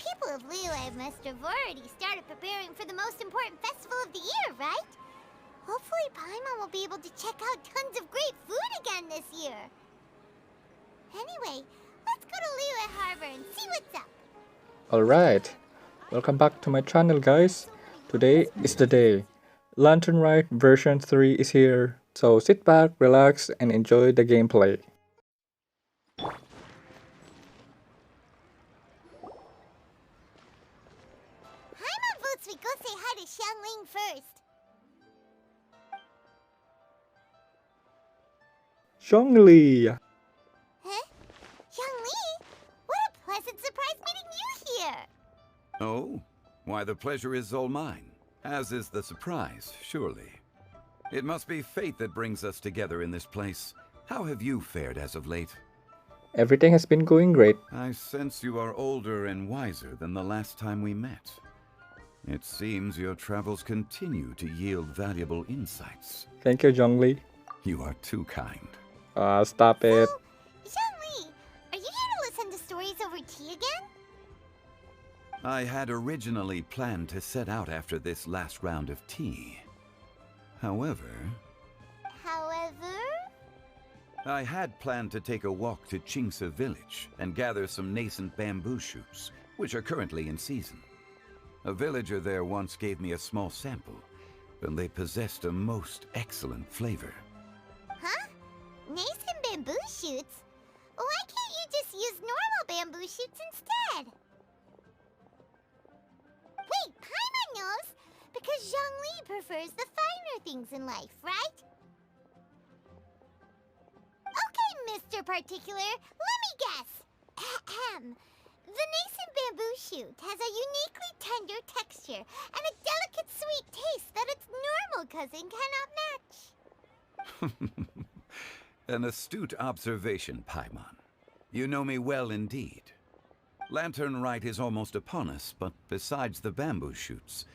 People of Liyue must have already started preparing for the most important festival of the year, right? Hopefully Paimon will be able to check out tons of great food again this year. Anyway, let's go to Liyue Harbor and see what's up. Alright, welcome back to my channel guys. Today is the day. Lantern Ride version 3 is here. So sit back, relax and enjoy the gameplay. Paimon votes we go say hi to Xiangling first. Zhongli! Huh? Xiangling? What a pleasant surprise meeting you here! Oh? Why, the pleasure is all mine. As is the surprise, surely. It must be fate that brings us together in this place. How have you fared as of late? Everything has been going great. I sense you are older and wiser than the last time we met. It seems your travels continue to yield valuable insights. Thank you, Zhongli. You are too kind. Stop it. So, Xiangling, are you here to listen to stories over tea again? I had originally planned to set out after this last round of tea. However, I had planned to take a walk to Chimes village and gather some nascent bamboo shoots, which are currently in season. A villager there once gave me a small sample, and they possessed a most excellent flavor. Huh? Nascent bamboo shoots? Why can't you just use normal bamboo shoots instead? Wait, Paimon knows! Because Zhongli prefers the finer things in life, right? Okay, Mr. Particular, let me guess. Ahem. The nascent bamboo shoot has a uniquely tender texture and a delicate sweet taste that its normal cousin cannot match. An astute observation, Paimon. You know me well indeed. Lantern Rite is almost upon us, but besides the bamboo shoots,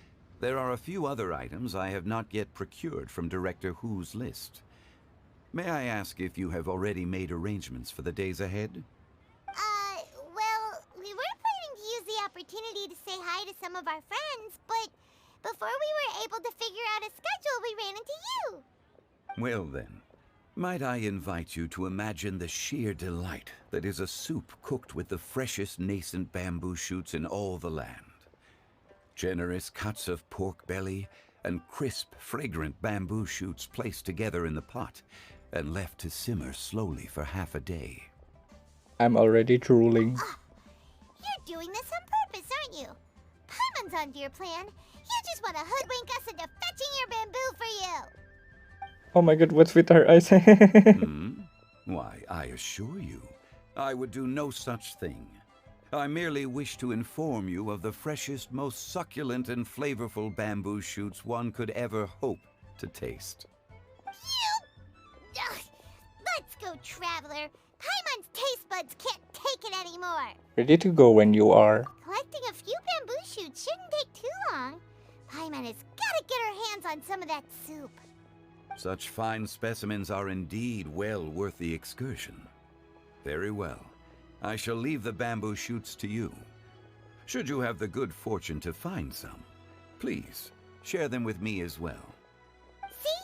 there are a few other items I have not yet procured from Director Hu's list. May I ask if you have already made arrangements for the days ahead? Well, we were planning to use the opportunity to say hi to some of our friends, but before we were able to figure out a schedule, we ran into you. Well then, might I invite you to imagine the sheer delight that is a soup cooked with the freshest nascent bamboo shoots in all the land. Generous cuts of pork belly and crisp, fragrant bamboo shoots placed together in the pot and left to simmer slowly for half a day. I'm already drooling. You're doing this on purpose, aren't you? Paimon's onto your plan. You just want to hoodwink us into fetching your bamboo for you. Oh my god, what's with her eyes? Why, I assure you, I would do no such thing. I merely wish to inform you of the freshest, most succulent and flavorful bamboo shoots one could ever hope to taste. Ugh. Let's go, Traveler. Paimon's taste buds can't take it anymore. Ready to go when you are. Collecting a few bamboo shoots shouldn't take too long. Paimon has got to get her hands on some of that soup. Such fine specimens are indeed well worth the excursion. Very well. I shall leave the bamboo shoots to you. Should you have the good fortune to find some, please share them with me as well. See?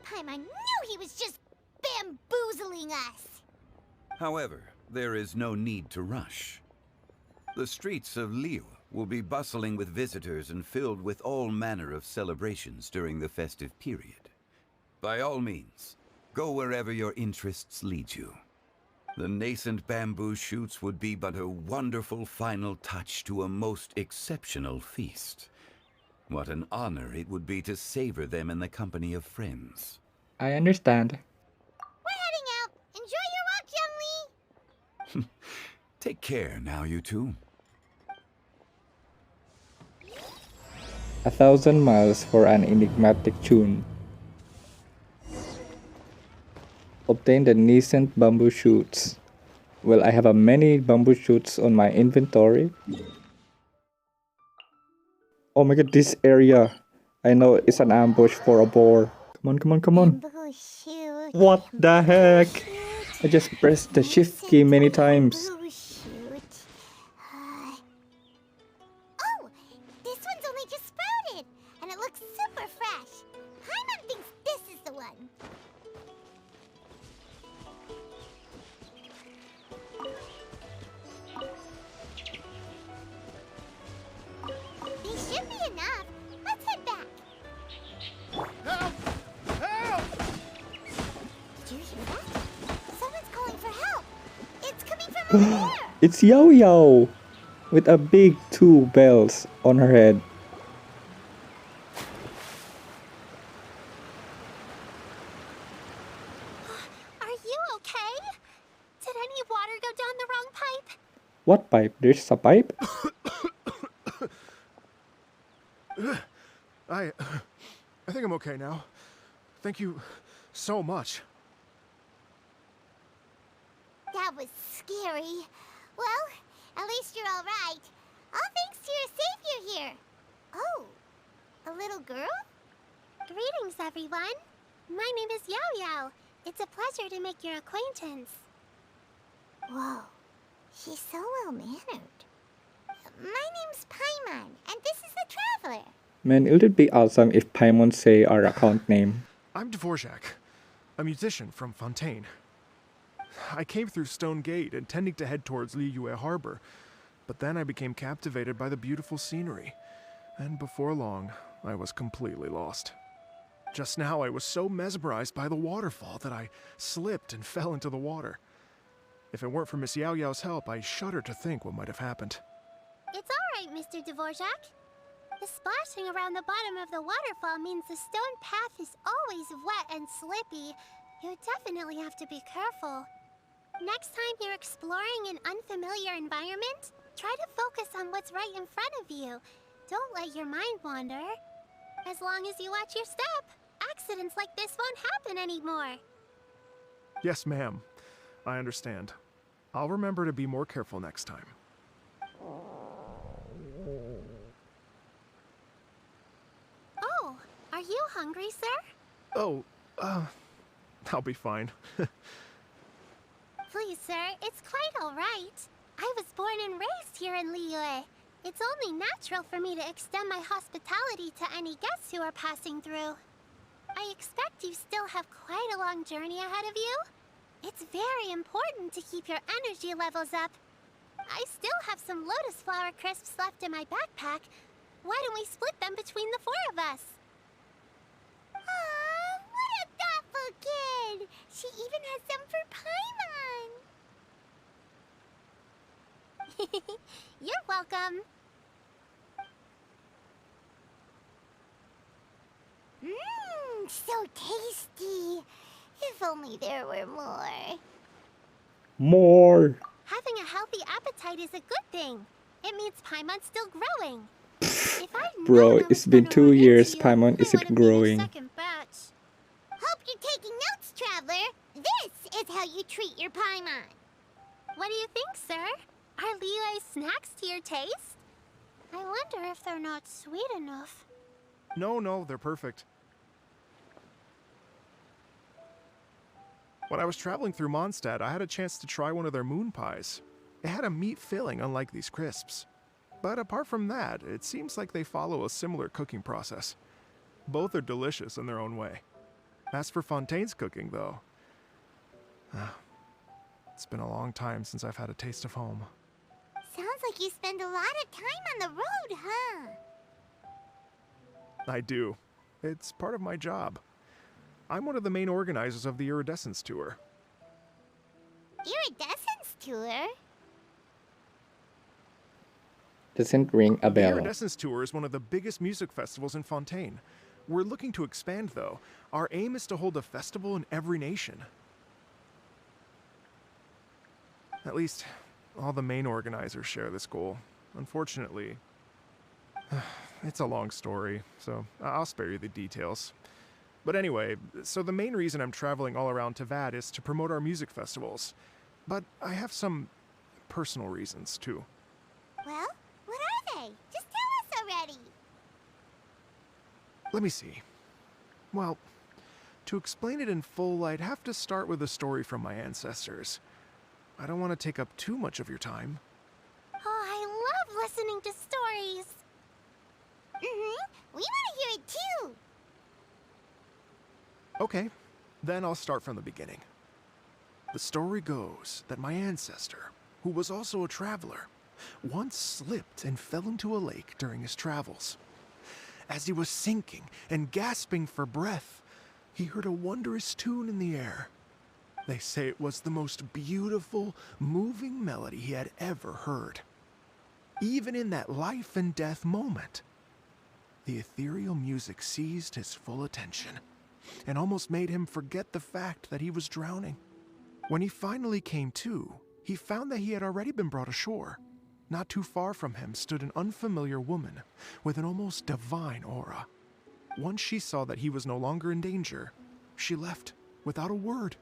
Paimon knew he was just bamboozling us. However, there is no need to rush. The streets of Liyue will be bustling with visitors and filled with all manner of celebrations during the festive period. By all means, go wherever your interests lead you. The nascent bamboo shoots would be but a wonderful final touch to a most exceptional feast. What an honor it would be to savor them in the company of friends. I understand. We're heading out. Enjoy your walk, Zhongli. Take care now, you two. 1,000 miles for an enigmatic tune. Obtain the nascent bamboo shoots. Well, I have a many bamboo shoots on my inventory. Oh my god, this area. I know it's an ambush for a boar. Come on. Bamboo shoot. What the heck? I just pressed the shift key many times. Bamboo shoot. It's Yao Yao with a big two bells on her head. Are you okay? Did any water go down the wrong pipe? What pipe? There's a pipe? I think I'm okay now. Thank you so much. That was scary. Well, at least you're all right. All thanks to your savior here. Oh, a little girl? Greetings, everyone. My name is Yao Yao. It's a pleasure to make your acquaintance. Whoa, she's so well-mannered. My name's Paimon, and this is the Traveler. Man, it would be awesome if Paimon say our account name. I'm Dvorak, a musician from Fontaine. I came through Stone Gate intending to head towards Liyue Harbor, but then I became captivated by the beautiful scenery, and before long, I was completely lost. Just now, I was so mesmerized by the waterfall that I slipped and fell into the water. If it weren't for Miss Yao Yao's help, I shudder to think what might have happened. It's all right, Mr. Dvorak. The splashing around the bottom of the waterfall means the stone path is always wet and slippy. You definitely have to be careful. Next time you're exploring an unfamiliar environment, try to focus on what's right in front of you. Don't let your mind wander. As long as you watch your step, accidents like this won't happen anymore. Yes, ma'am. I understand. I'll remember to be more careful next time. Oh, are you hungry, sir? Oh, I'll be fine. Please, sir, it's quite all right. I was born and raised here in Liyue. It's only natural for me to extend my hospitality to any guests who are passing through. I expect you still have quite a long journey ahead of you. It's very important to keep your energy levels up. I still have some lotus flower crisps left in my backpack. Why don't we split them between the four of us? Aw, what a thoughtful kid! She even has some for Paimon! You're welcome. Mmm, so tasty. If only there were more. More! Having a healthy appetite is a good thing. It means Paimon's still growing. If I'd Bro, known I it's was been gonna 2 run years, into you, Paimon I isn't would've been your growing. second batch. Hope you're taking notes, Traveler. This is how you treat your Paimon. What do you think, sir? Are Liyue snacks to your taste? I wonder if they're not sweet enough. No, they're perfect. When I was traveling through Mondstadt, I had a chance to try one of their moon pies. It had a meat filling, unlike these crisps. But apart from that, it seems like they follow a similar cooking process. Both are delicious in their own way. As for Fontaine's cooking, though, it's been a long time since I've had a taste of home. Sounds like you spend a lot of time on the road, huh? I do. It's part of my job. I'm one of the main organizers of the Iridescence Tour. Iridescence tour? Doesn't ring a The bell. Iridescence Tour is one of the biggest music festivals in Fontaine. We're looking to expand, though. Our aim is to hold a festival in every nation. At least, all the main organizers share this goal. Unfortunately, it's a long story, so I'll spare you the details. But anyway, so the main reason I'm traveling all around Tavad is to promote our music festivals. But I have some personal reasons, too. Well, what are they? Just tell us already. Let me see. Well, to explain it in full, I'd have to start with a story from my ancestors. I don't want to take up too much of your time. Oh, I love listening to stories. We want to hear it too. Okay, then I'll start from the beginning. The story goes that my ancestor, who was also a traveler, once slipped and fell into a lake during his travels. As he was sinking and gasping for breath, he heard a wondrous tune in the air. They say it was the most beautiful, moving melody he had ever heard. Even in that life and death moment, the ethereal music seized his full attention and almost made him forget the fact that he was drowning. When he finally came to, he found that he had already been brought ashore. Not too far from him stood an unfamiliar woman with an almost divine aura. Once she saw that he was no longer in danger, she left without a word.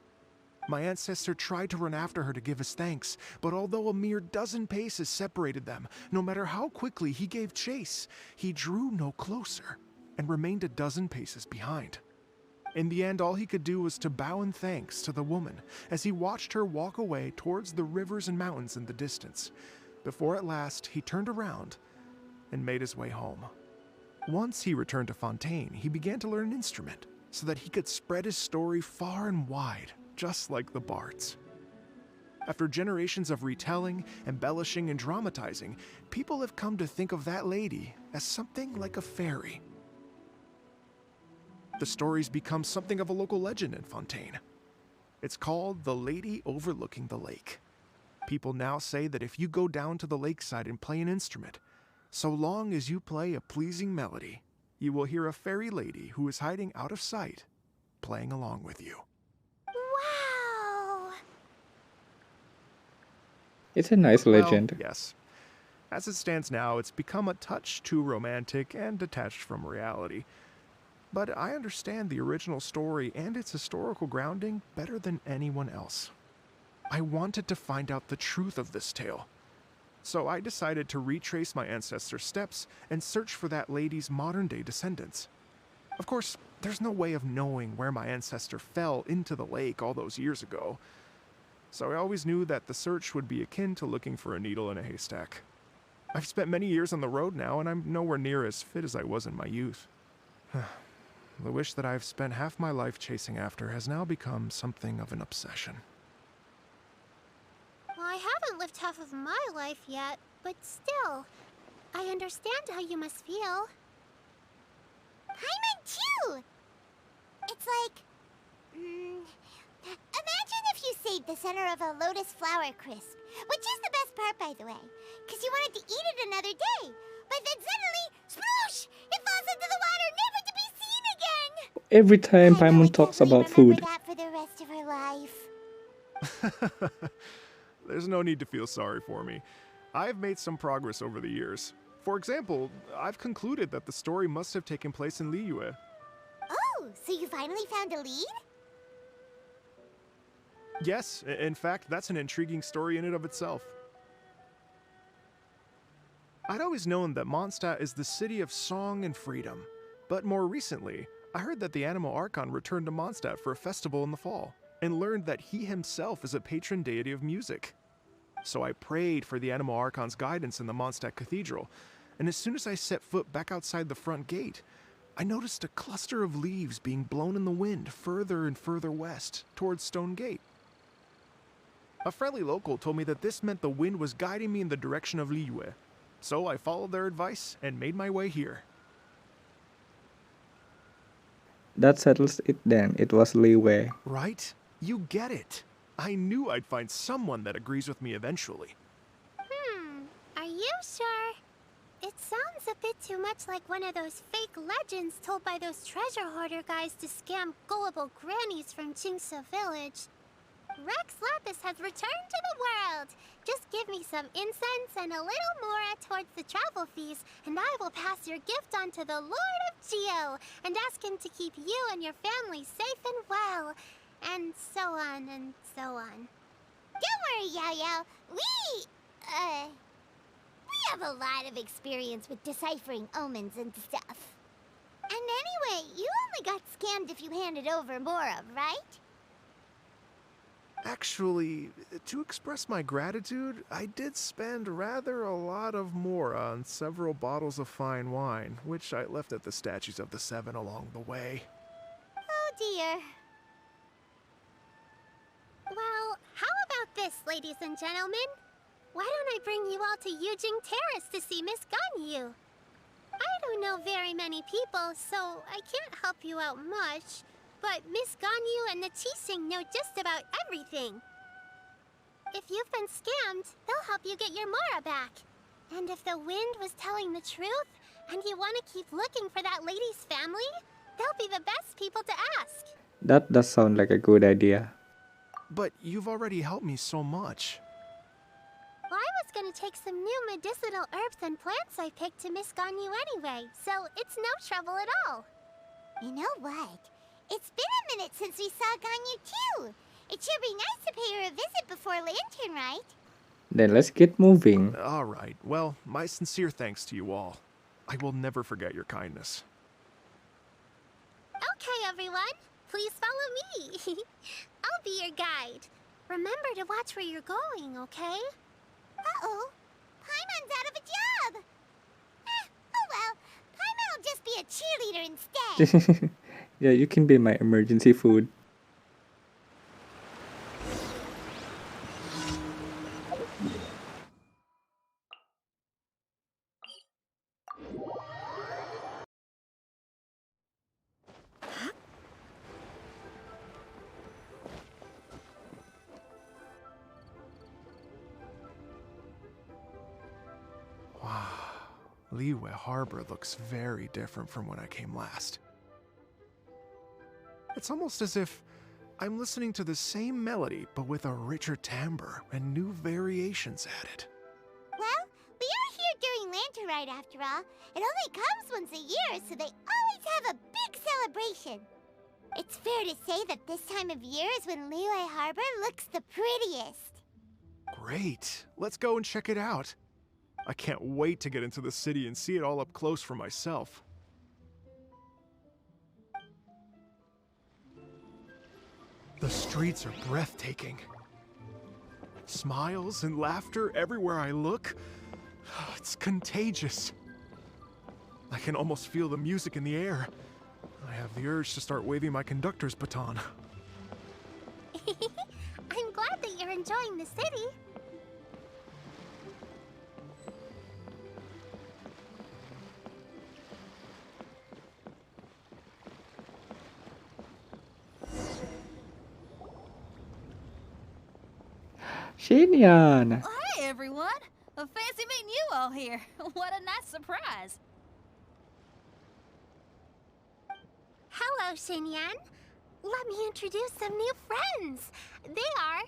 My ancestor tried to run after her to give his thanks, but although a mere dozen paces separated them, no matter how quickly he gave chase, he drew no closer and remained a dozen paces behind. In the end, all he could do was to bow in thanks to the woman as he watched her walk away towards the rivers and mountains in the distance, before at last he turned around and made his way home. Once he returned to Fontaine, he began to learn an instrument so that he could spread his story far and wide, just like the bards. After generations of retelling, embellishing, and dramatizing, people have come to think of that lady as something like a fairy. The story's become something of a local legend in Fontaine. It's called The Lady Overlooking the Lake. People now say that if you go down to the lakeside and play an instrument, so long as you play a pleasing melody, you will hear a fairy lady who is hiding out of sight, playing along with you. Wow! It's a nice legend. Well, yes. As it stands now, it's become a touch too romantic and detached from reality. But I understand the original story and its historical grounding better than anyone else. I wanted to find out the truth of this tale. So I decided to retrace my ancestors' steps and search for that lady's modern-day descendants. Of course, there's no way of knowing where my ancestor fell into the lake all those years ago. So I always knew that the search would be akin to looking for a needle in a haystack. I've spent many years on the road now, and I'm nowhere near as fit as I was in my youth. The wish that I've spent half my life chasing after has now become something of an obsession. Well, I haven't lived half of my life yet, but still, I understand how you must feel. Paimon too! It's like... imagine if you saved the center of a lotus flower crisp, which is the best part, by the way, because you wanted to eat it another day. But then suddenly, sploosh! It falls into the water, never to be seen again! Every time I really Paimon talks definitely about food. remember that for the rest of her life. There's no need to feel sorry for me. I've made some progress over the years. For example, I've concluded that the story must have taken place in Liyue. Oh, so you finally found a lead? Yes, in fact, that's an intriguing story in and of itself. I'd always known that Mondstadt is the city of song and freedom, but more recently, I heard that the Animal Archon returned to Mondstadt for a festival in the fall, and learned that he himself is a patron deity of music. So I prayed for the Animal Archon's guidance in the Mondstadt Cathedral, and as soon as I set foot back outside the front gate, I noticed a cluster of leaves being blown in the wind further and further west, towards Stone Gate. A friendly local told me that this meant the wind was guiding me in the direction of Liyue, so I followed their advice and made my way here. That settles it then. It was Liyue. Right? You get it. I knew I'd find someone that agrees with me eventually. Are you sure? It sounds a bit too much like one of those fake legends told by those treasure hoarder guys to scam gullible grannies from Jingsa Village. Rex Lapis has returned to the world. Just give me some incense and a little more towards the travel fees, and I will pass your gift on to the Lord of Geo and ask him to keep you and your family safe and well. And so on and so on. Don't worry, Yao Yao. We have a lot of experience with deciphering omens and stuff. And anyway, you only got scammed if you handed over Mora, right? Actually, to express my gratitude, I did spend rather a lot of Mora on several bottles of fine wine, which I left at the Statues of the Seven along the way. Oh dear. Well, how about this, ladies and gentlemen? Why don't I bring you all to Yujing Terrace to see Miss Ganyu? I don't know very many people, so I can't help you out much. But Miss Ganyu and the Qixing know just about everything. If you've been scammed, they'll help you get your Mora back. And if the wind was telling the truth, and you want to keep looking for that lady's family, they'll be the best people to ask. That does sound like a good idea. But you've already helped me so much. Well, I was gonna take some new medicinal herbs and plants I picked to Miss Ganyu anyway, so it's no trouble at all. You know what? It's been a minute since we saw Ganyu too. It should be nice to pay her a visit before Lantern, right? Then let's get moving. All right. Well, my sincere thanks to you all. I will never forget your kindness. Okay, everyone. Please follow me. I'll be your guide. Remember to watch where you're going, okay? Uh-oh. Paimon's out of a job. Oh well. Paimon will just be a cheerleader instead. Yeah, you can be my emergency food. Wow. Liyue Harbor looks very different from when I came last. It's almost as if I'm listening to the same melody, but with a richer timbre and new variations added. Well, we are here during Lantern Rite after all. It only comes once a year, so they always have a big celebration. It's fair to say that this time of year is when Liyue Harbor looks the prettiest. Great. Let's go and check it out. I can't wait to get into the city and see it all up close for myself. The streets are breathtaking. Smiles and laughter everywhere I look. It's contagious. I can almost feel the music in the air. I have the urge to start waving my conductor's baton. I'm glad that you're enjoying the city. Xinyan! Hey, everyone! Fancy meeting you all here. What a nice surprise. Hello, Xinyan. Let me introduce some new friends. They are...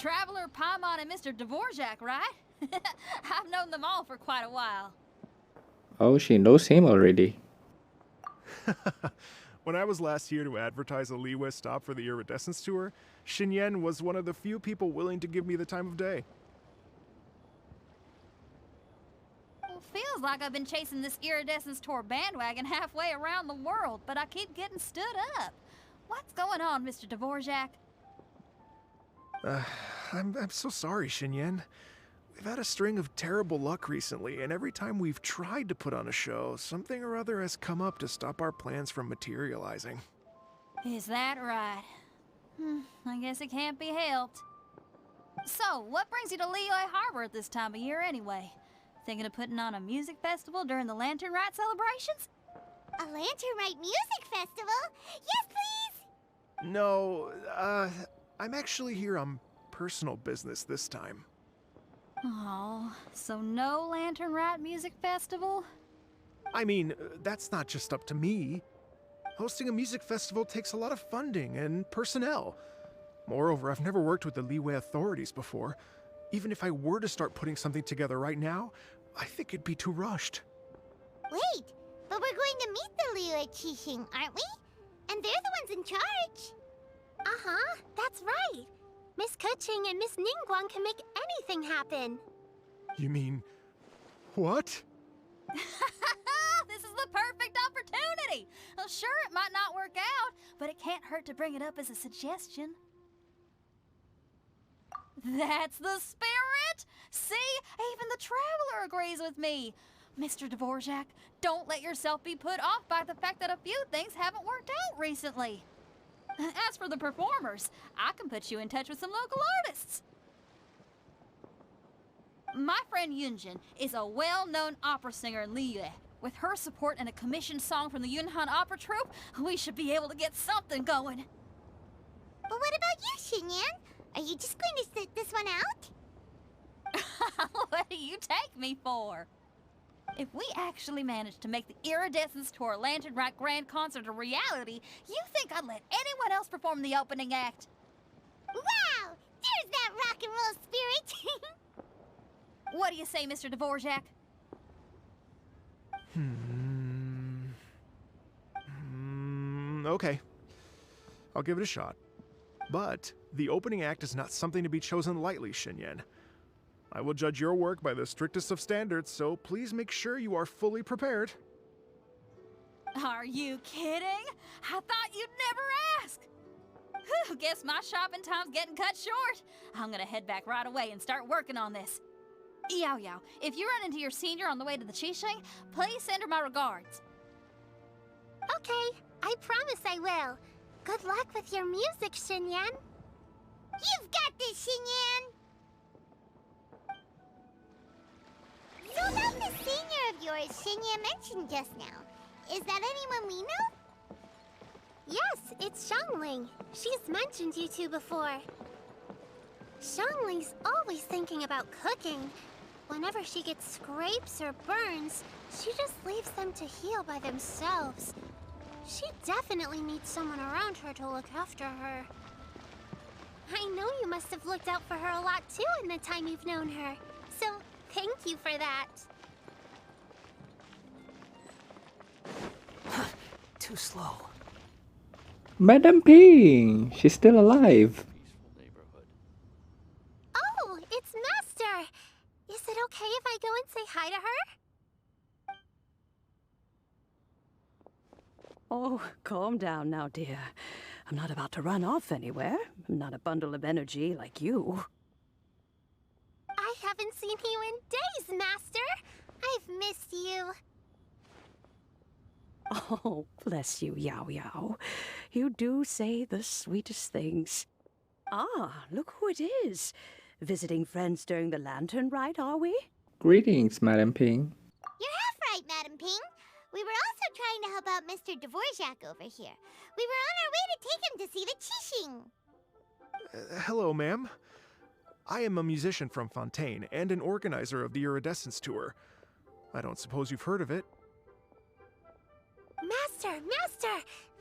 Traveler, Paimon, and Mr. Dvorak, right? I've known them all for quite a while. Oh, she knows him already. When I was last here to advertise a Liyue stop for the Iridescence Tour, Xinyan was one of the few people willing to give me the time of day. Well, feels like I've been chasing this Iridescence Tour bandwagon halfway around the world, but I keep getting stood up. What's going on, Mr. Dvorak? I'm so sorry, Xinyan. We've had a string of terrible luck recently, and every time we've tried to put on a show, something or other has come up to stop our plans from materializing. Is that right? I guess it can't be helped. So, what brings you to Liyue Harbor at this time of year anyway? Thinking of putting on a music festival during the Lantern Rite celebrations? A Lantern Rite music festival? Yes, please! No, I'm actually here on personal business this time. Oh, so no Lantern Rite music festival? I mean, that's not just up to me. Hosting a music festival takes a lot of funding and personnel. Moreover, I've never worked with the Liyue authorities before. Even if I were to start putting something together right now, I think it'd be too rushed. Wait, but we're going to meet the Liyue Qixing, aren't we? And they're the ones in charge. Uh-huh, that's right. Miss Keqing and Miss Ningguang can make anything happen. You mean... what? This is the perfect opportunity! Well, sure, it might not work out, but it can't hurt to bring it up as a suggestion. That's the spirit! See? Even the Traveler agrees with me. Mr. Dvorak, don't let yourself be put off by the fact that a few things haven't worked out recently. As for the performers, I can put you in touch with some local artists. My friend Yunjin is a well-known opera singer in Liyue, With her support and a commissioned song from the Yunhan Opera Troupe, we should be able to get something going. But what about you, Xinyan? Are you just going to sit this one out? What do you take me for? If we actually manage to make the Iridescence Tour Lantern Rock Grand Concert a reality, you think I'd let anyone else perform the opening act? Wow! There's that rock and roll spirit! What do you say, Mr. Dvorak? Okay. I'll give it a shot. But the opening act is not something to be chosen lightly, Xinyan. I will judge your work by the strictest of standards, so please make sure you are fully prepared. Are you kidding? I thought you'd never ask. Whew, guess my shopping time's getting cut short. I'm gonna head back right away and start working on this. Yao Yao, if you run into your senior on the way to the Qixing, please send her my regards. Okay, I promise I will. Good luck with your music, Xinyan. You've got this, Xinyan! So about the senior of yours Xinyan mentioned just now, is that anyone we know? Yes, it's Xiangling. She's mentioned you two before. Xiangling's always thinking about cooking. Whenever she gets scrapes or burns, she just leaves them to heal by themselves. She definitely needs someone around her to look after her. I know you must have looked out for her a lot too in the time you've known her. So, thank you for that. Too slow. Madam Ping! She's still alive. Oh, it's Master! Is it okay if I go and say hi to her? Oh, calm down now, dear. I'm not about to run off anywhere. I'm not a bundle of energy like you. I haven't seen you in days, Master! I've missed you. Oh, bless you, Yao Yao. You do say the sweetest things. Ah, look who it is. Visiting friends during the lantern ride, are we? Greetings, Madam Ping. You're half right, Madam Ping. We were also trying to help out Mr. Dvorak over here. We were on our way to take him to see the Qixing. Hello, ma'am. I am a musician from Fontaine and an organizer of the Iridescence Tour. I don't suppose you've heard of it. Master!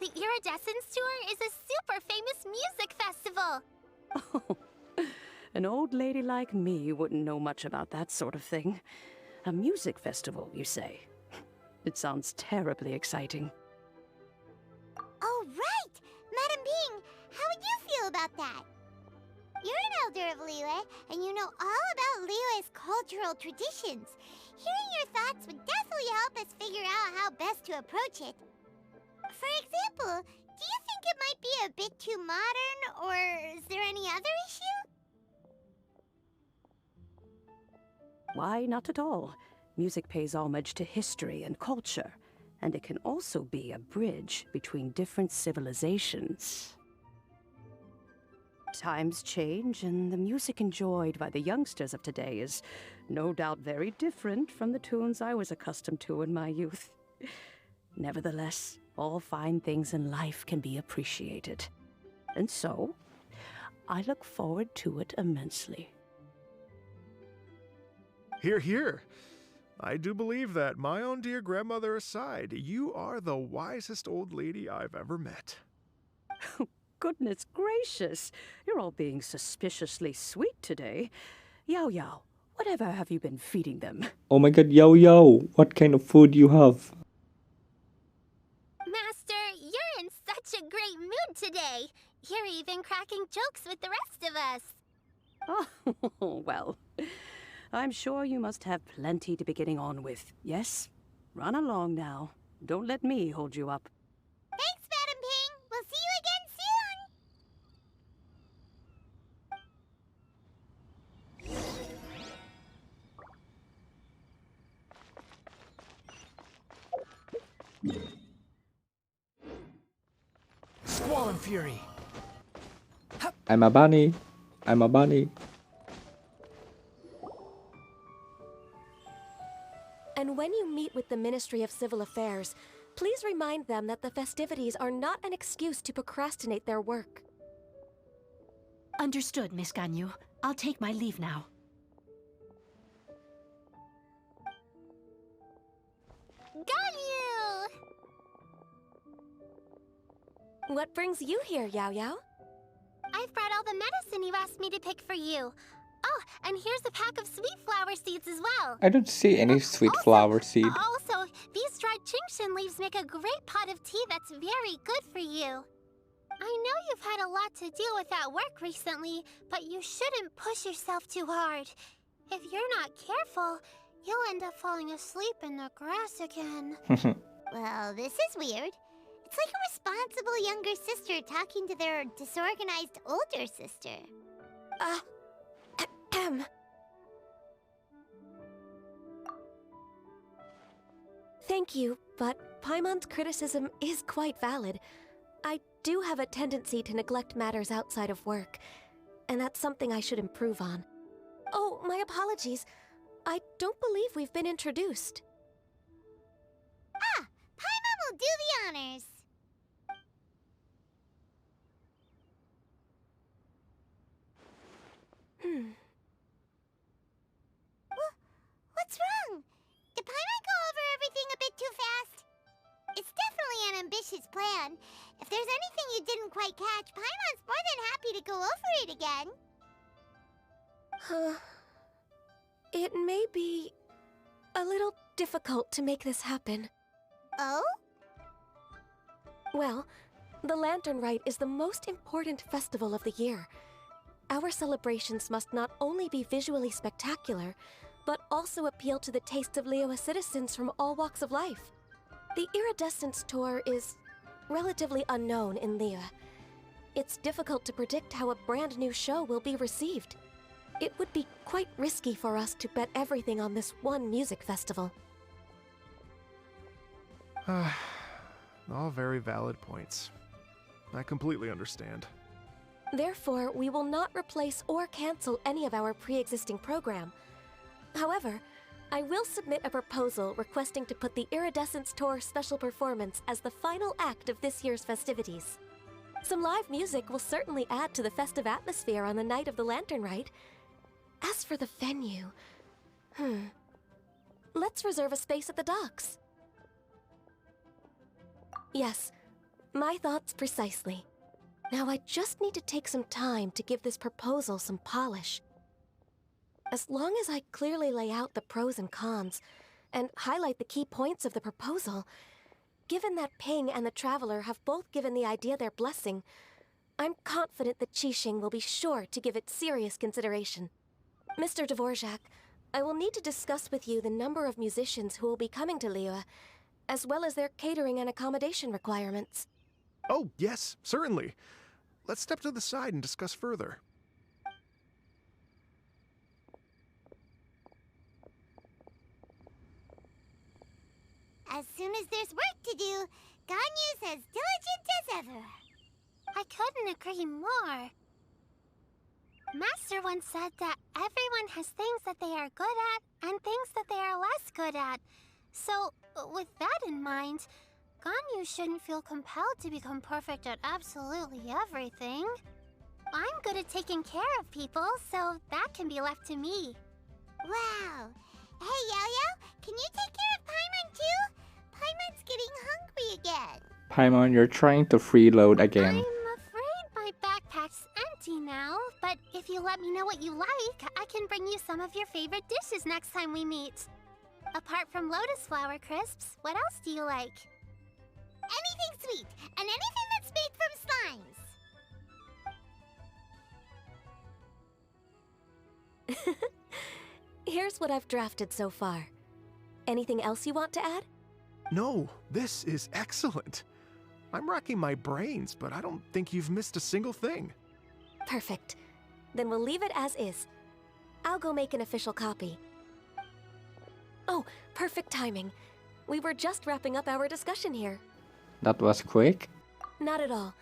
The Iridescence Tour is a super famous music festival. Oh, an old lady like me wouldn't know much about that sort of thing. A music festival, you say? It sounds terribly exciting. Oh, right! Madam Ping, how would you feel about that? You're an elder of Liyue, and you know all about Liyue's cultural traditions. Hearing your thoughts would definitely help us figure out how best to approach it. For example, do you think it might be a bit too modern, or is there any other issue? Why, not at all. Music pays homage to history and culture, and it can also be a bridge between different civilizations. Times change, and the music enjoyed by the youngsters of today is no doubt very different from the tunes I was accustomed to in my youth. Nevertheless, all fine things in life can be appreciated. And so, I look forward to it immensely. Hear, hear. I do believe that, my own dear grandmother aside, you are the wisest old lady I've ever met. Goodness gracious, you're all being suspiciously sweet today. Yao Yao, whatever have you been feeding them? Oh my god, Yao Yao, what kind of food you have? Master, you're in such a great mood today. You're even cracking jokes with the rest of us. Oh, well, I'm sure you must have plenty to be getting on with. Yes? Run along now. Don't let me hold you up. Thanks, Madam Ping. We'll see you again soon. Squall and Fury. I'm a bunny. I'm a bunny. And when you meet with the Ministry of Civil Affairs, please remind them that the festivities are not an excuse to procrastinate their work. Understood, Miss Ganyu. I'll take my leave now. Ganyu! What brings you here, Yao Yao? I've brought all the medicine you asked me to pick for you. Oh, and here's a pack of sweet flower seeds as well. I don't see any sweet flower seed. Also, these dried Jingshin leaves make a great pot of tea that's very good for you. I know you've had a lot to deal with at work recently, but you shouldn't push yourself too hard. If you're not careful, you'll end up falling asleep in the grass again. Well, this is weird. It's like a responsible younger sister talking to their disorganized older sister. Thank you, but Paimon's criticism is quite valid. I do have a tendency to neglect matters outside of work, and that's something I should improve on. Oh, my apologies. I don't believe we've been introduced. Ah, Paimon will do the honors. What's wrong? Did Paimon go over everything a bit too fast? It's definitely an ambitious plan. If there's anything you didn't quite catch, Paimon's more than happy to go over it again. It may be a little difficult to make this happen. Oh? Well, the Lantern Rite is the most important festival of the year. Our celebrations must not only be visually spectacular, but also appeal to the tastes of Liyue citizens from all walks of life. The Iridescence Tour is relatively unknown in Liyue. It's difficult to predict how a brand new show will be received. It would be quite risky for us to bet everything on this one music festival. All very valid points. I completely understand. Therefore, we will not replace or cancel any of our pre-existing program. However, I will submit a proposal requesting to put the Iridescence Tour special performance as the final act of this year's festivities. Some live music will certainly add to the festive atmosphere on the night of the Lantern Rite. As for the venue... Let's reserve a space at the docks. Yes, my thoughts precisely. Now I just need to take some time to give this proposal some polish. As long as I clearly lay out the pros and cons, and highlight the key points of the proposal, given that Ping and the Traveler have both given the idea their blessing, I'm confident that Qixing will be sure to give it serious consideration. Mr. Dvorak, I will need to discuss with you the number of musicians who will be coming to Liyue, as well as their catering and accommodation requirements. Oh, yes, certainly. Let's step to the side and discuss further. As soon as there's work to do, Ganyu's as diligent as ever. I couldn't agree more. Master once said that everyone has things that they are good at and things that they are less good at. So, with that in mind, Ganyu shouldn't feel compelled to become perfect at absolutely everything. I'm good at taking care of people, so that can be left to me. Wow. Hey, Yo-Yo, can you take care of Paimon too? Paimon's getting hungry again. Paimon, you're trying to freeload again. I'm afraid my backpack's empty now, but if you let me know what you like, I can bring you some of your favorite dishes next time we meet. Apart from lotus flower crisps, what else do you like? Anything sweet, and anything that's made from slimes. Here's what I've drafted so far. Anything else you want to add? No, this is excellent. I'm racking my brains, but I don't think you've missed a single thing. Perfect. Then we'll leave it as is. I'll go make an official copy. Oh, perfect timing. We were just wrapping up our discussion here. That was quick. Not at all.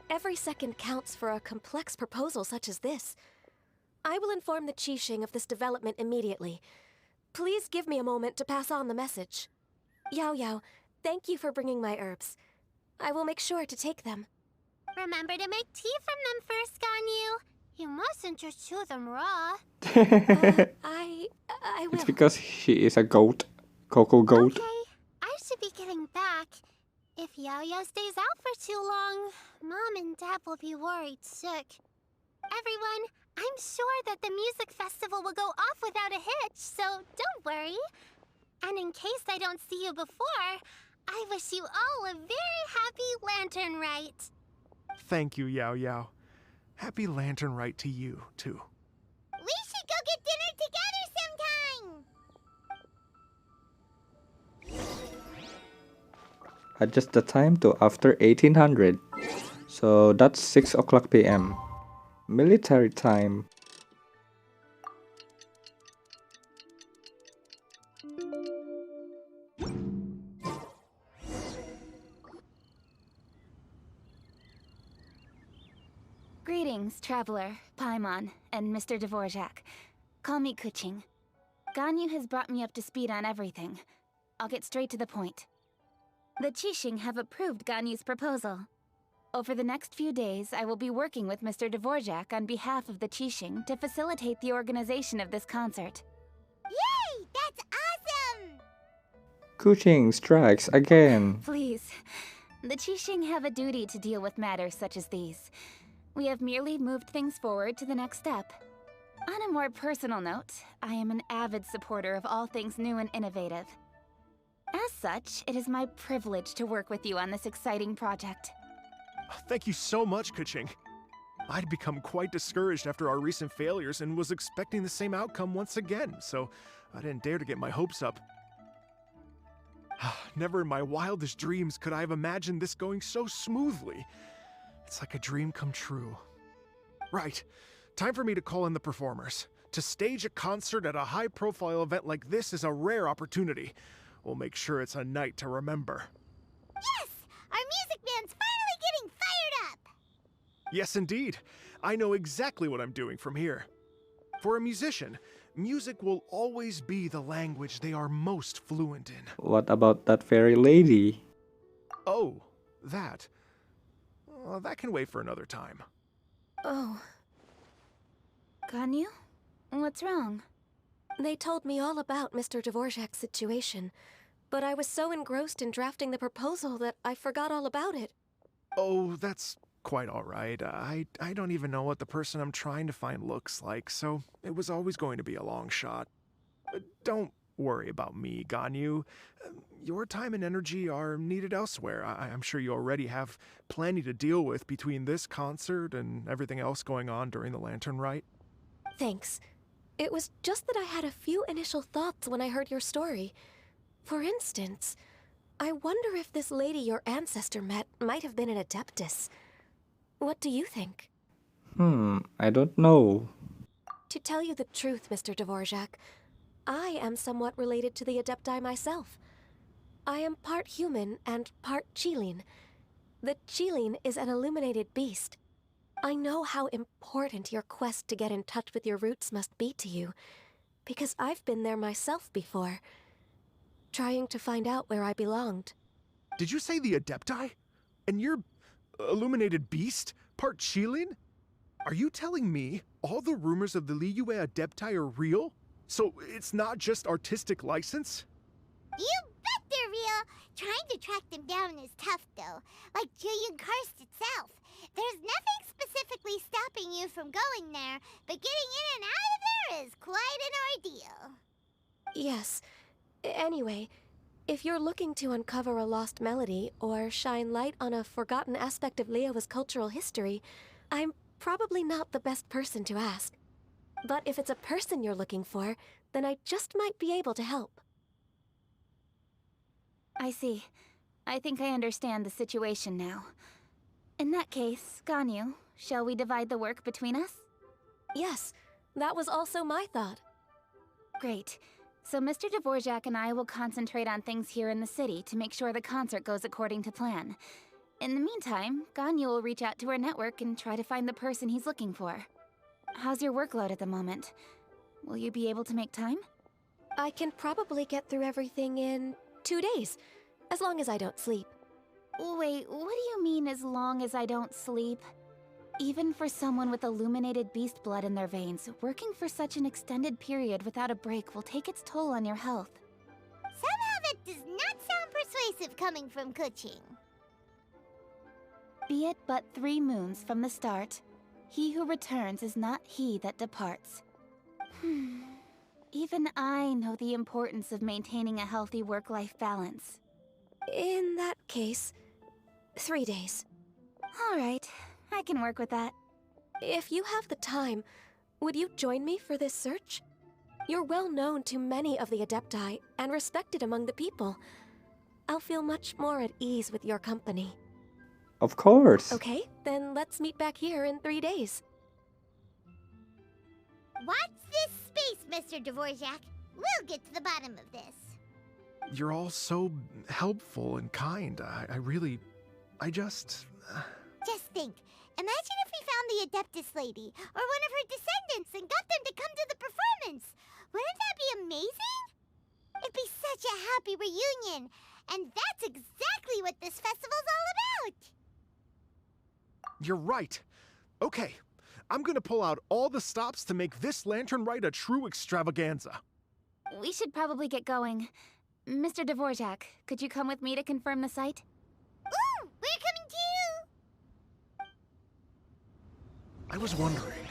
Every second counts for a complex proposal such as this. I will inform the Qixing of this development immediately. Please give me a moment to pass on the message. Yao Yao, thank you for bringing my herbs. I will make sure to take them. Remember to make tea from them first, Ganyu. You mustn't just chew them raw. I will. It's because she is a goat. Cocoa goat. Okay, I should be getting back. If Yao-Yao stays out for too long, Mom and Dad will be worried sick. Everyone, I'm sure that the music festival will go off without a hitch, so don't worry. And in case I don't see you before, I wish you all a very happy Lantern Rite. Thank you, Yao Yao. Happy Lantern Rite to you, too. We should go get dinner together sometime! Adjust the time to after 1800. So that's 6 o'clock p.m. Military time. Greetings, Traveler, Paimon, and Mr. Dvorak. Call me Kuching. Ganyu has brought me up to speed on everything. I'll get straight to the point. The Qixing have approved Ganyu's proposal. Over the next few days, I will be working with Mr. Dvorak on behalf of the Qixing to facilitate the organization of this concert. Yay! That's awesome! Kuching strikes again. Please. The Qixing have a duty to deal with matters such as these. We have merely moved things forward to the next step. On a more personal note, I am an avid supporter of all things new and innovative. As such, it is my privilege to work with you on this exciting project. Thank you so much, Kuching. I'd become quite discouraged after our recent failures and was expecting the same outcome once again, so I didn't dare to get my hopes up. Never in my wildest dreams could I have imagined this going so smoothly. It's like a dream come true. Right. Time for me to call in the performers. To stage a concert at a high-profile event like this is a rare opportunity. We'll make sure it's a night to remember. Yes! Our music band's finally getting fired up! Yes, indeed. I know exactly what I'm doing from here. For a musician, music will always be the language they are most fluent in. What about that fairy lady? Oh, that. Well, that can wait for another time. Oh, Ganyu? What's wrong? they told me all about Mr. Dvorak's situation, but I was so engrossed in drafting the proposal that I forgot all about it. Oh, that's quite all right. I don't even know what the person I'm trying to find looks like, so it was always going to be a long shot. Don't worry about me, Ganyu. Your time and energy are needed elsewhere. I'm sure you already have plenty to deal with between this concert and everything else going on during the Lantern Rite. Thanks. It was just that I had a few initial thoughts when I heard your story. For instance, I wonder if this lady your ancestor met might have been an Adeptus. What do you think? I don't know. To tell you the truth, Mr. Dvorak, I am somewhat related to the Adepti myself. I am part human and part Qilin. The Qilin is an illuminated beast. I know how important your quest to get in touch with your roots must be to you, because I've been there myself before, trying to find out where I belonged. Did you say the Adepti? And you're illuminated beast? Part Qilin? Are you telling me all the rumors of the Liyue Adepti are real? So it's not just artistic license? You bet they're real! Trying to track them down is tough, though. Like Julian Karst itself. There's nothing specifically stopping you from going there, but getting in and out of there is quite an ordeal. Yes. Anyway, if you're looking to uncover a lost melody or shine light on a forgotten aspect of Liyue's cultural history, I'm probably not the best person to ask. But if it's a person you're looking for, then I just might be able to help. I see. I think I understand the situation now. In that case, Ganyu, shall we divide the work between us? Yes, that was also my thought. Great. So Mr. Dvorak and I will concentrate on things here in the city to make sure the concert goes according to plan. In the meantime, Ganyu will reach out to our network and try to find the person he's looking for. How's your workload at the moment? Will you be able to make time? I can probably get through everything in 2 days, as long as I don't sleep. Wait, what do you mean as long as I don't sleep? Even for someone with illuminated beast blood in their veins, working for such an extended period without a break will take its toll on your health. Somehow that does not sound persuasive coming from Kuching. Be it but 3 moons from the start, he who returns is not he that departs. Even I know the importance of maintaining a healthy work-life balance. In that case, 3 days. All right, I can work with that. If you have the time, would you join me for this search? You're well known to many of the Adepti and respected among the people. I'll feel much more at ease with your company. Of course. Okay, then let's meet back here in 3 days. Watch this space, Mr. Dvorak. We'll get to the bottom of this. You're all so helpful and kind. I just... Just think. Imagine if we found the Adeptus lady, or one of her descendants, and got them to come to the performance. Wouldn't that be amazing? It'd be such a happy reunion. And that's exactly what this festival's all about. You're right. Okay, I'm gonna pull out all the stops to make this lantern rite a true extravaganza. We should probably get going. Mr. Dvorak, could you come with me to confirm the site? Ooh, we're coming too! I was wondering,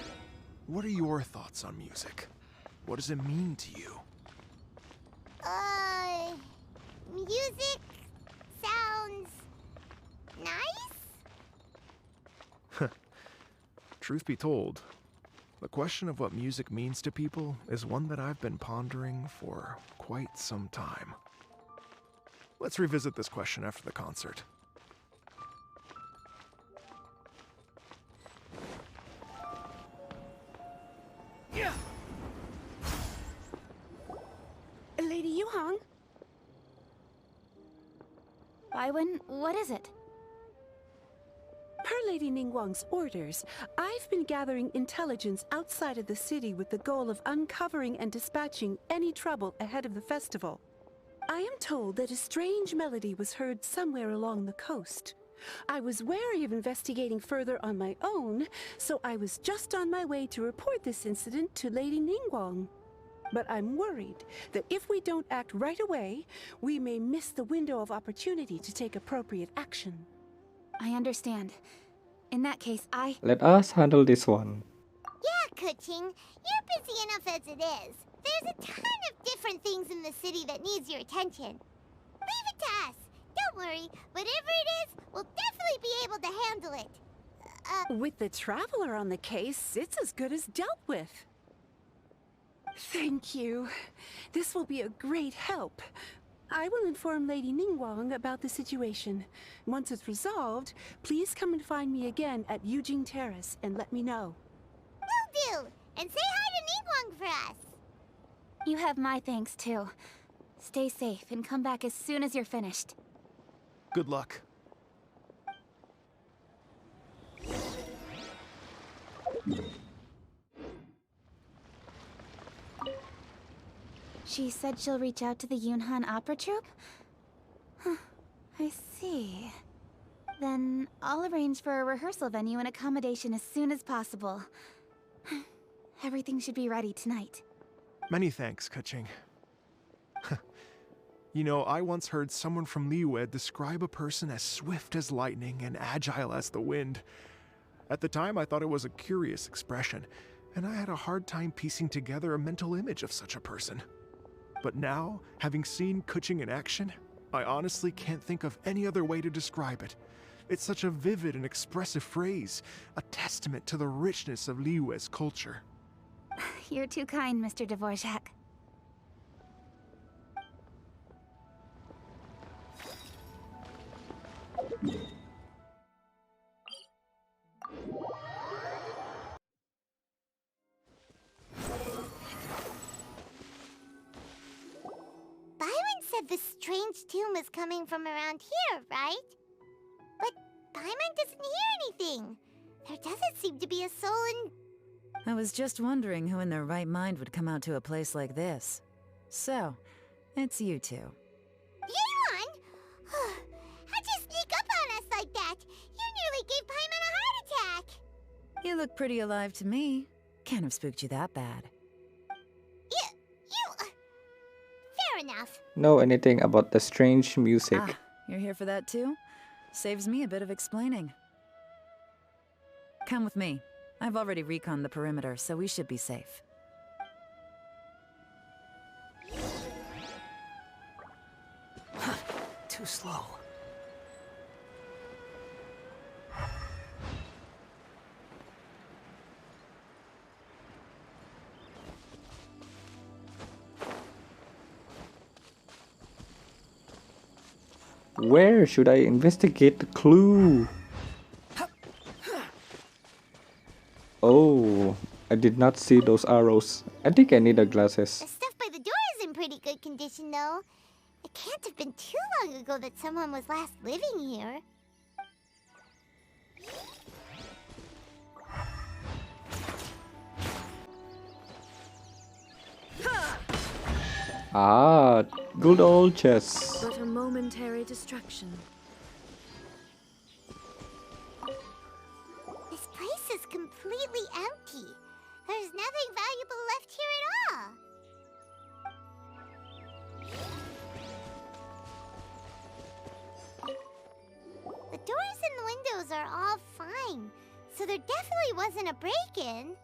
what are your thoughts on music? What does it mean to you? Music sounds nice? Truth be told, the question of what music means to people is one that I've been pondering for quite some time. Let's revisit this question after the concert. Lady Yuhang? Baiwen, what is it? Per Lady Ningguang's orders, I've been gathering intelligence outside of the city with the goal of uncovering and dispatching any trouble ahead of the festival. I am told that a strange melody was heard somewhere along the coast. I was wary of investigating further on my own, so I was just on my way to report this incident to Lady Ningguang. But I'm worried that if we don't act right away, we may miss the window of opportunity to take appropriate action. I understand. In that case, Let us handle this one. Yeah, Kuching, you're busy enough as it is. There's a ton of different things in the city that needs your attention. Leave it to us. Don't worry. Whatever it is, we'll definitely be able to handle it. With the Traveler on the case, it's as good as dealt with. Thank you. This will be a great help. I will inform Lady Ningguang about the situation. Once it's resolved, please come and find me again at Yujing Terrace and let me know. Will do. And say hi to Ningguang for us. you have my thanks too. Stay safe and come back as soon as you're finished. Good luck. She said she'll reach out to the Yunhan Opera Troupe? Huh, I see. Then I'll arrange for a rehearsal venue and accommodation as soon as possible. Everything should be ready tonight. Many thanks, Kuching. You know, I once heard someone from Liyue describe a person as swift as lightning and agile as the wind. At the time, I thought it was a curious expression, and I had a hard time piecing together a mental image of such a person. But now, having seen Kuching in action, I honestly can't think of any other way to describe it. It's such a vivid and expressive phrase, a testament to the richness of Liyue's culture. You're too kind, Mr. Dvorak. Byron said the strange tune was coming from around here, right? But Byron doesn't hear anything. There doesn't seem to be a soul in... I was just wondering who in their right mind would come out to a place like this. So, it's you two. Yelan! How'd you sneak up on us like that? You nearly gave Paimon a heart attack! You look pretty alive to me. Can't have spooked you that bad. Fair enough. Know anything about the strange music? Ah, you're here for that too? Saves me a bit of explaining. Come with me. I've already reconned the perimeter, so we should be safe. Too slow. Where should I investigate the clue? Oh, I did not see those arrows. I think I need the glasses. The stuff by the door is in pretty good condition, though. It can't have been too long ago that someone was last living here. Ah, good old chess. But a momentary distraction. This place is completely empty. There's nothing valuable left here at all. The doors and windows are all fine, so there definitely wasn't a break-in.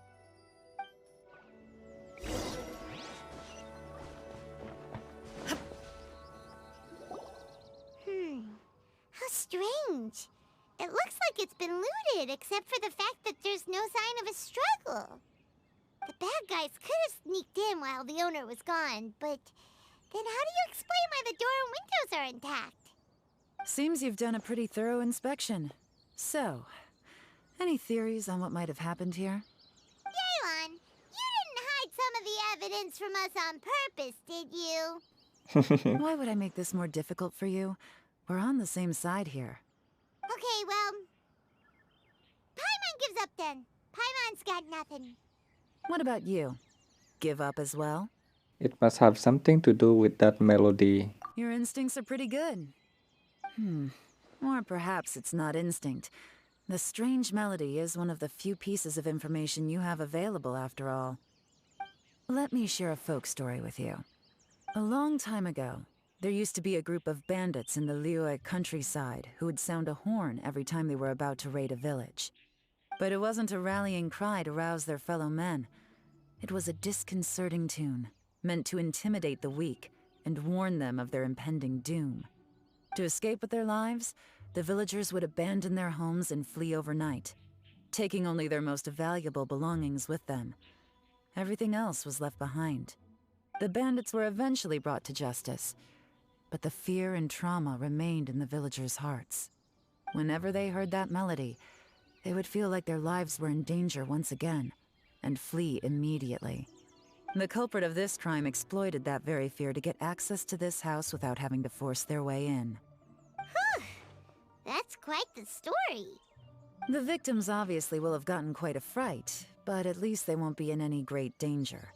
How strange. It looks like it's been looted, except for the fact that there's no sign of a struggle. The bad guys could have sneaked in while the owner was gone, but then how do you explain why the door and windows are intact? Seems you've done a pretty thorough inspection. So, any theories on what might have happened here? Yelan, you didn't hide some of the evidence from us on purpose, did you? Why would I make this more difficult for you? We're on the same side here. Okay, well... Paimon gives up then. Paimon's got nothing. What about you? Give up as well? It must have something to do with that melody. Your instincts are pretty good. Or perhaps it's not instinct. The strange melody is one of the few pieces of information you have available, after all. Let me share a folk story with you. A long time ago, there used to be a group of bandits in the Liyue countryside who would sound a horn every time they were about to raid a village. But it wasn't a rallying cry to rouse their fellow men. It was a disconcerting tune, meant to intimidate the weak and warn them of their impending doom. To escape with their lives, the villagers would abandon their homes and flee overnight, taking only their most valuable belongings with them. Everything else was left behind. The bandits were eventually brought to justice, but the fear and trauma remained in the villagers' hearts. Whenever they heard that melody, they would feel like their lives were in danger once again, and flee immediately. The culprit of this crime exploited that very fear to get access to this house without having to force their way in. That's quite the story. The victims obviously will have gotten quite a fright, but at least they won't be in any great danger.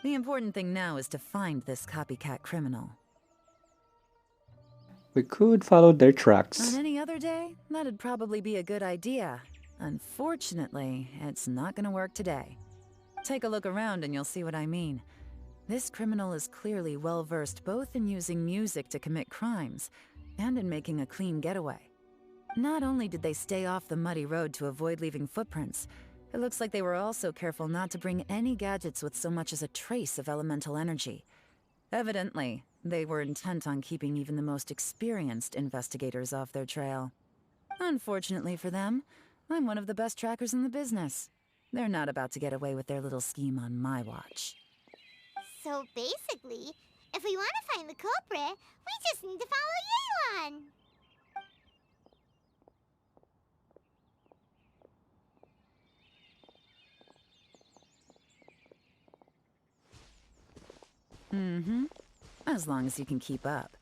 The important thing now is to find this copycat criminal. We could follow their On tracks. any other day, that'd probably be a good idea. Unfortunately, it's not gonna work today. Take a look around and you'll see what I mean. This criminal is clearly well-versed both in using music to commit crimes and in making a clean getaway. Not only did they stay off the muddy road to avoid leaving footprints, it looks like they were also careful not to bring any gadgets with so much as a trace of elemental energy. Evidently, they were intent on keeping even the most experienced investigators off their trail. Unfortunately for them, I'm one of the best trackers in the business. They're not about to get away with their little scheme on my watch. So basically, if we want to find the culprit, we just need to follow Yelan. As long as you can keep up.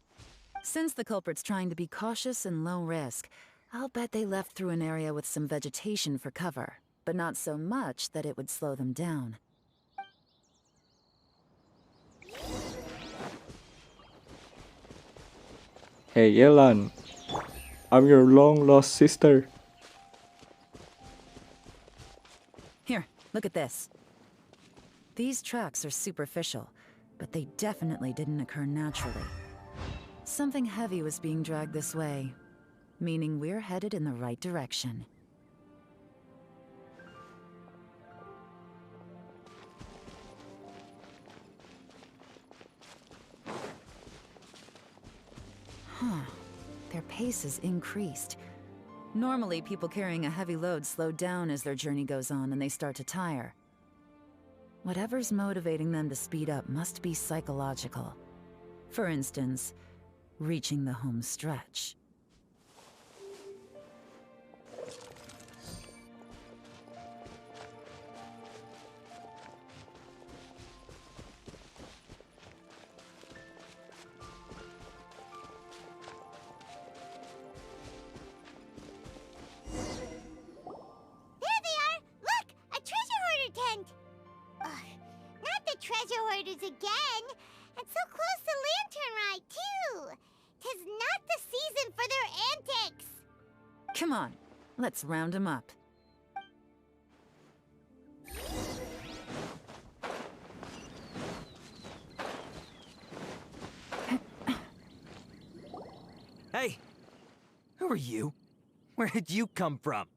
Since the culprit's trying to be cautious and low risk, I'll bet they left through an area with some vegetation for cover, but not so much that it would slow them down. Hey Yelan, I'm your long lost sister. Here, look at this. These tracks are superficial, but they definitely didn't occur naturally. Something heavy was being dragged this way, meaning we're headed in the right direction. Huh. Their pace has increased. Normally, people carrying a heavy load slow down as their journey goes on and they start to tire. Whatever's motivating them to speed up must be psychological. For instance, reaching the home stretch. There they are! Look! A treasure hoarder tent! Ugh, not the treasure hoarders again! And so close to Lantern Ride, too! 'Tis not the season for their antics! Come on, let's round them up. Hey! Who are you? Where did you come from?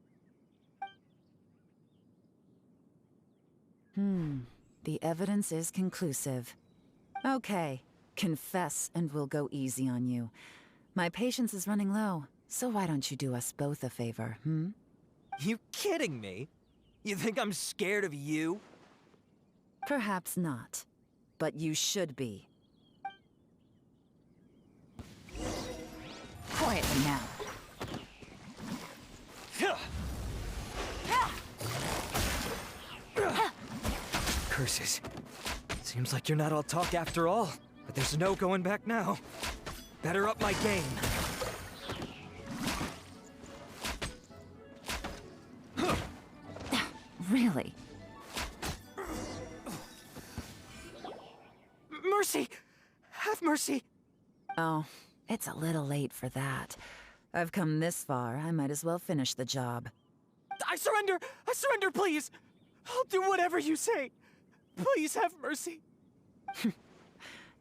The evidence is conclusive. Okay, confess and we'll go easy on you. My patience is running low, so why don't you do us both a favor, You kidding me? You think I'm scared of you? Perhaps not, but you should be. Quietly now. Curses. Seems like you're not all talk after all, but there's no going back now. Better up my game. Really? Mercy! Have mercy! Oh, it's a little late for that. I've come this far, I might as well finish the job. I surrender! I surrender, please! I'll do whatever you say. Please have mercy.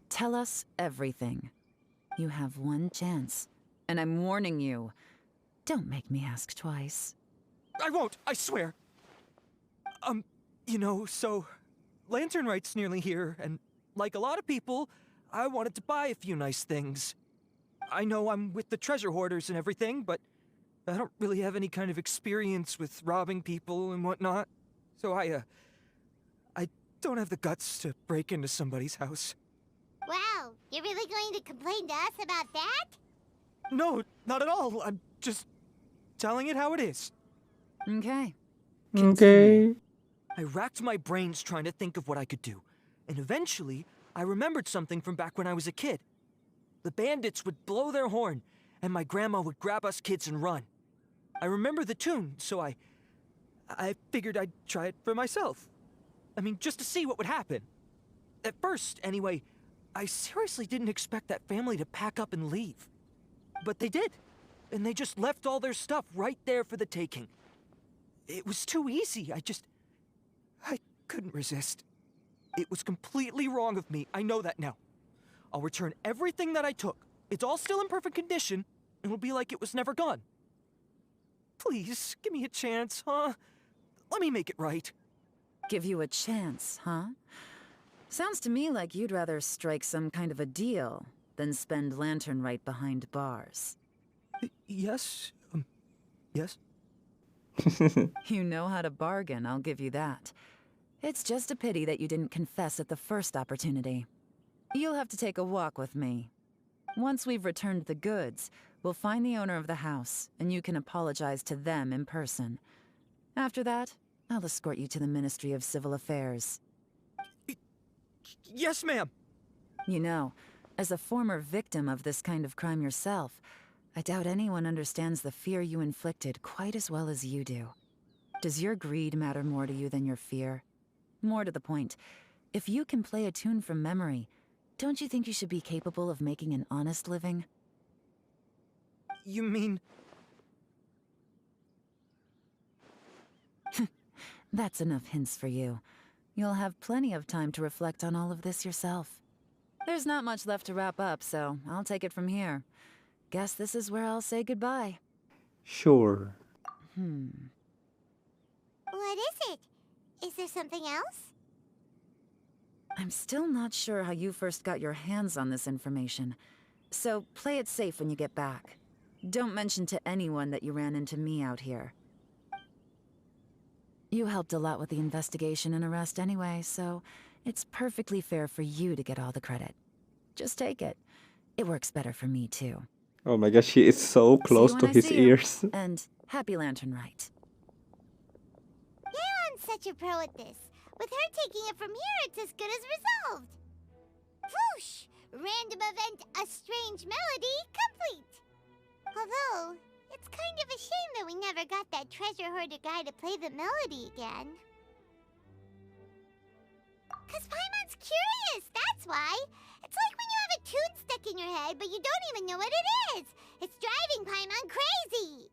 Tell us everything. You have one chance, and I'm warning you. Don't make me ask twice. I won't, I swear. So Lantern Right's nearly here, and like a lot of people, I wanted to buy a few nice things. I know I'm with the treasure hoarders and everything, but I don't really have any kind of experience with robbing people and whatnot. So I don't have the guts to break into somebody's house. Wow, you're really going to complain to us about that? No, not at all. I'm just telling it how it is. Okay. Okay. I racked my brains trying to think of what I could do, and eventually, I remembered something from back when I was a kid. The bandits would blow their horn, and my grandma would grab us kids and run. I remember the tune, so I figured I'd try it for myself. I mean, just to see what would happen. At first, anyway, I seriously didn't expect that family to pack up and leave. But they did, and they just left all their stuff right there for the taking. It was too easy, I couldn't resist. It was completely wrong of me, I know that now. I'll return everything that I took. It's all still in perfect condition, and it'll be like it was never gone. Please, give me a chance, huh? Let me make it right. Give you a chance, huh? Sounds to me like you'd rather strike some kind of a deal than spend Lantern Right behind bars. Yes? Yes? You know how to bargain, I'll give you that. It's just a pity that you didn't confess at the first opportunity. You'll have to take a walk with me. Once we've returned the goods, we'll find the owner of the house, and you can apologize to them in person. After that, I'll escort you to the Ministry of Civil Affairs. Yes, ma'am. You know, as a former victim of this kind of crime yourself, I doubt anyone understands the fear you inflicted quite as well as you do. Does your greed matter more to you than your fear? More to the point, if you can play a tune from memory, don't you think you should be capable of making an honest living? You mean... That's enough hints for you. You'll have plenty of time to reflect on all of this yourself. There's not much left to wrap up, so I'll take it from here. Guess this is where I'll say goodbye. Sure. What is it? Is there something else? I'm still not sure how you first got your hands on this information, so play it safe when you get back. Don't mention to anyone that you ran into me out here. You helped a lot with the investigation and arrest anyway, so it's perfectly fair for you to get all the credit. Just take it. It works better for me, too. Oh my gosh, she is so close to his ears. And happy Lantern Rite. Yeon's such a pro at this. With her taking it from here, it's as good as resolved. Whoosh! Random event, a strange melody, complete. Although, it's kind of a shame that we never got that treasure hoarder guy to play the melody again. 'Cause Paimon's curious, that's why. It's like when you have a tune stuck in your head, but you don't even know what it is. It's driving Paimon crazy.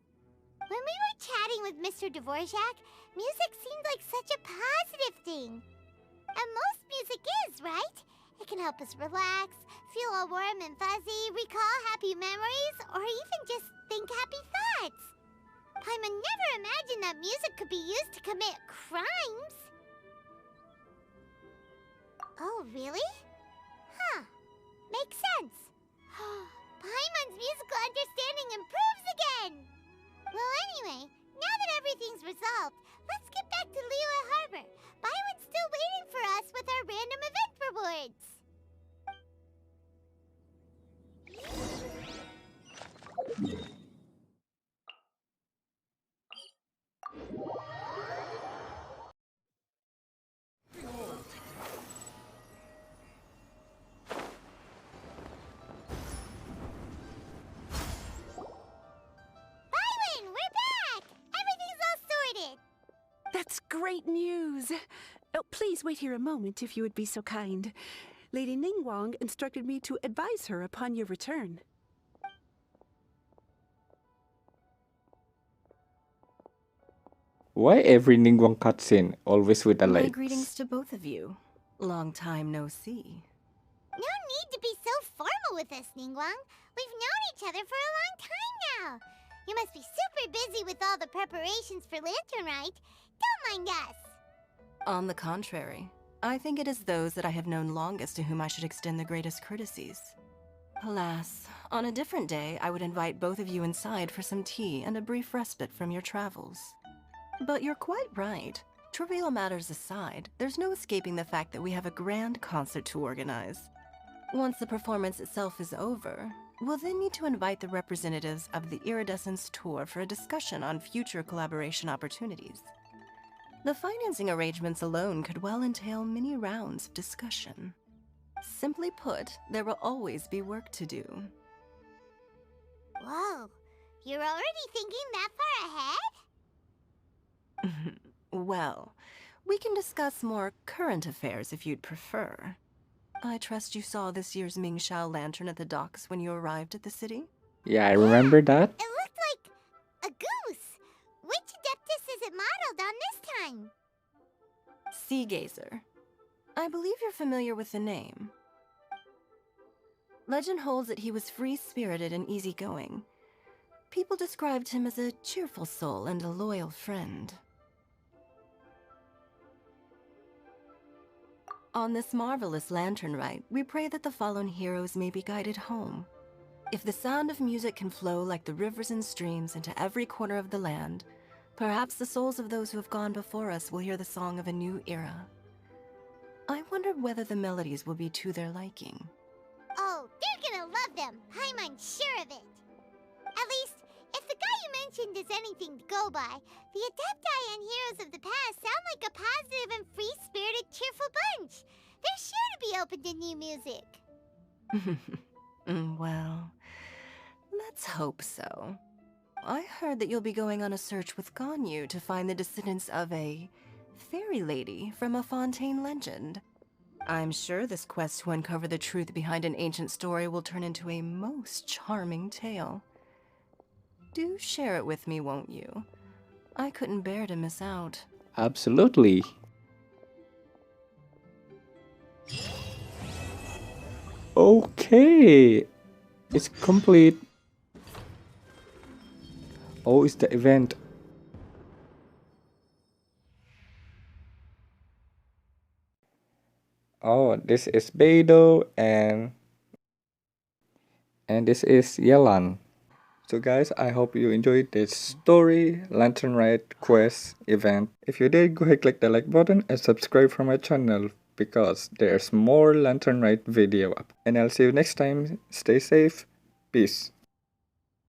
When we were chatting with Mr. Dvorak, music seemed like such a positive thing. And most music is, right? It can help us relax, feel all warm and fuzzy, recall happy memories, or even just think happy thoughts. Paimon never imagined that music could be used to commit crimes. Oh, really? Huh. Makes sense. Paimon's musical understanding improves again! Well, anyway, now that everything's resolved, let's get back to Liyue Harbor. Byron's still waiting for us with our random event rewards. Byron, we're back! Everything's all sorted. That's great news. Oh, please wait here a moment if you would be so kind. Lady Ningguang instructed me to advise her upon your return. Why every Ningguang cutscene always with the My lights? greetings to both of you. Long time no see. No need to be so formal with us, Ningguang. We've known each other for a long time now. You must be super busy with all the preparations for Lantern Rite. Don't mind us. On the contrary, I think it is those that I have known longest to whom I should extend the greatest courtesies. Alas, on a different day, I would invite both of you inside for some tea and a brief respite from your travels. But you're quite right. Trivial matters aside, there's no escaping the fact that we have a grand concert to organize. Once the performance itself is over, we'll then need to invite the representatives of the Iridescence Tour for a discussion on future collaboration opportunities. The financing arrangements alone could well entail many rounds of discussion. Simply put, there will always be work to do. Whoa, you're already thinking that far ahead? Well, we can discuss more current affairs if you'd prefer. I trust you saw this year's Mingxiao lantern at the docks when you arrived at the city? Yeah, I remember that. It looked like a goose. Which Adeptus is it modeled on this time? Sea Gazer. I believe you're familiar with the name. Legend holds that he was free-spirited and easygoing. People described him as a cheerful soul and a loyal friend. On this marvelous lantern rite, we pray that the fallen heroes may be guided home. If the sound of music can flow like the rivers and streams into every corner of the land, perhaps the souls of those who have gone before us will hear the song of a new era. I wonder whether the melodies will be to their liking. Oh, they're gonna love them. Paimon's sure of it. At least, if the guy you mentioned is anything to go by, the Adepti and heroes of the past sound like a positive and free-spirited, cheerful bunch. They're sure to be open to new music. Well, let's hope so. I heard that you'll be going on a search with Ganyu to find the descendants of a fairy lady from a Fontaine legend. I'm sure this quest to uncover the truth behind an ancient story will turn into a most charming tale. Do share it with me, won't you? I couldn't bear to miss out. Absolutely. Okay, it's complete. Oh, it's the event. Oh, this is Beidou and this is Yelan. So guys, I hope you enjoyed this story, Lantern Ride quest event. If you did, go ahead click the like button and subscribe for my channel because there's more Lantern Ride video up. And I'll see you next time. Stay safe. Peace.